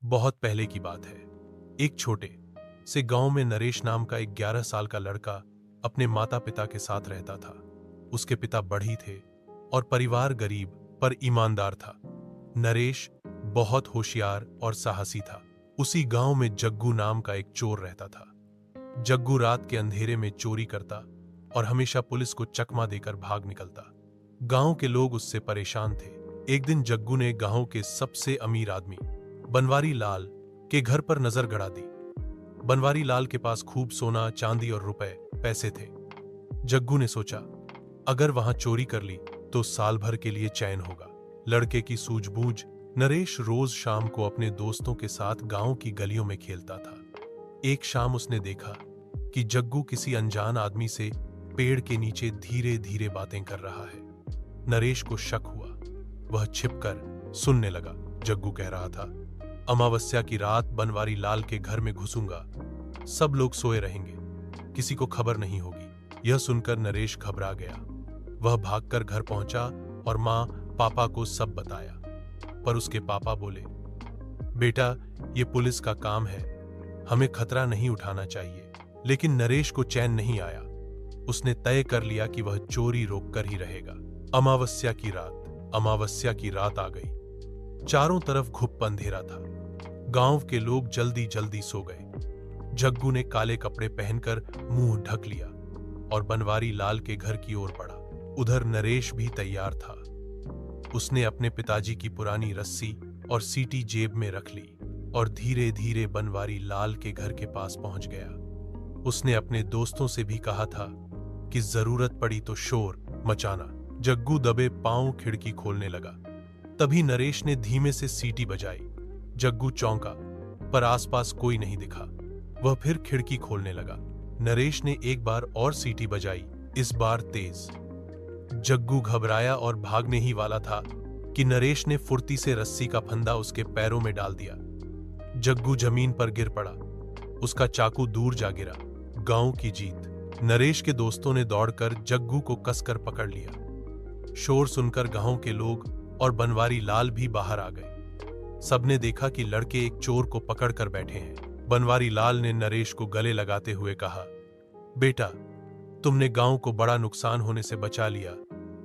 बहुत पहले की बात है। एक छोटे से गांव में नरेश नाम का एक 11 साल का लड़का अपने माता पिता के साथ रहता था। उसके पिता बढ़ई थे और परिवार गरीब पर ईमानदार था। नरेश बहुत होशियार और साहसी था। उसी गांव में जग्गू नाम का एक चोर रहता था। जग्गू रात के अंधेरे में चोरी करता और हमेशा पुलिस को चकमा देकर भाग निकलता। गांव के लोग उससे परेशान थे। एक दिन जग्गू ने गांव के सबसे अमीर आदमी बनवारी लाल के घर पर नजर गड़ा दी। बनवारी लाल के पास खूब सोना, चांदी और रुपए पैसे थे। जग्गू ने सोचा, अगर वहां चोरी कर ली तो साल भर के लिए चैन होगा। लड़के की सूझबूझ नरेश रोज शाम को अपने दोस्तों के साथ गांव की गलियों में खेलता था। एक शाम उसने देखा कि जग्गू किसी अनजान आदमी से पेड़ के नीचे धीरे धीरे बातें कर रहा है। नरेश को शक हुआ। वह छिपकर सुनने लगा। जग्गू कह रहा था, अमावस्या की रात बनवारी लाल के घर में घुसूंगा। सब लोग सोए रहेंगे, किसी को खबर नहीं होगी। यह सुनकर नरेश घबरा गया। वह भागकर घर पहुंचा और मां पापा को सब बताया। पर उसके पापा बोले, बेटा, ये पुलिस का काम है, हमें खतरा नहीं उठाना चाहिए। लेकिन नरेश को चैन नहीं आया। उसने तय कर लिया कि वह चोरी रोककर ही रहेगा। अमावस्या की रात आ गई। चारों तरफ घुप अंधेरा था। गांव के लोग जल्दी जल्दी सो गए। जग्गू ने काले कपड़े पहनकर मुंह ढक लिया और बनवारी लाल के घर की ओर बढ़ा। उधर नरेश भी तैयार था। उसने अपने पिताजी की पुरानी रस्सी और सीटी जेब में रख ली और धीरे धीरे बनवारी लाल के घर के पास पहुंच गया। उसने अपने दोस्तों से भी कहा था कि जरूरत पड़ी तो शोर मचाना। जग्गू दबे पांव खिड़की खोलने लगा। तभी नरेश ने धीमे से सीटी बजाई। जग्गू चौंका, पर आसपास कोई नहीं दिखा। वह फिर खिड़की खोलने लगा। नरेश ने एक बार और सीटी बजाई, इस बार तेज। जग्गू घबराया और भागने ही वाला था कि नरेश ने फुर्ती से रस्सी का फंदा उसके पैरों में डाल दिया। जग्गू जमीन पर गिर पड़ा। उसका चाकू दूर जा गिरा। गांव की जीत। नरेश के दोस्तों ने दौड़कर जग्गू को कसकर पकड़ लिया। शोर सुनकर गांव के लोग और बनवारी लाल भी बाहर आ गए। सबने देखा कि लड़के एक चोर को पकड़कर बैठे हैं। बनवारी लाल ने नरेश को गले लगाते हुए कहा, बेटा, तुमने गांव को बड़ा नुकसान होने से बचा लिया।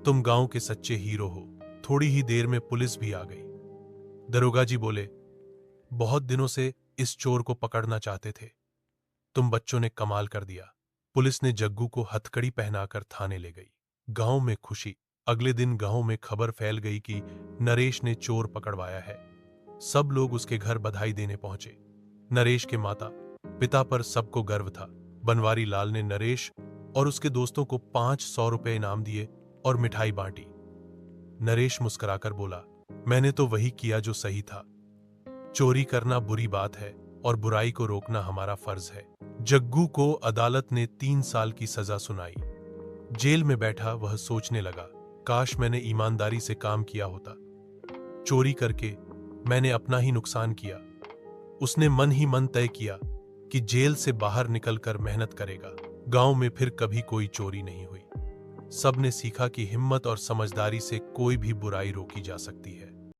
तुम गांव के सच्चे हीरो हो। थोड़ी ही देर में पुलिस भी आ गई। दरोगा जी बोले, बहुत दिनों से इस चोर को पकड़ना चाहते थे। तुम बच्चों ने कमाल कर दिया। पुलिस ने जग्गू को हथकड़ी पहनाकर थाने ले गई। गांव में खुशी। अगले दिन गांव में खबर फैल गई कि नरेश ने चोर पकड़वाया है। सब लोग उसके घर बधाई देने पहुंचे। नरेश के माता पिता पर सबको गर्व था। बनवारी लाल ने नरेश और उसके दोस्तों को 500 रुपए इनाम दिए और मिठाई बांटी। नरेश मुस्कुराकर बोला, मैंने तो वही किया जो सही था। चोरी करना बुरी बात है और बुराई को रोकना हमारा फर्ज है। जग्गू को अदालत ने 3 साल की सजा सुनाई। जेल में बैठा वह सोचने लगा, काश मैंने ईमानदारी से काम किया होता। चोरी करके मैंने अपना ही नुकसान किया। उसने मन ही मन तय किया कि जेल से बाहर निकलकर मेहनत करेगा। गांव में फिर कभी कोई चोरी नहीं हुई। सबने सीखा कि हिम्मत और समझदारी से कोई भी बुराई रोकी जा सकती है।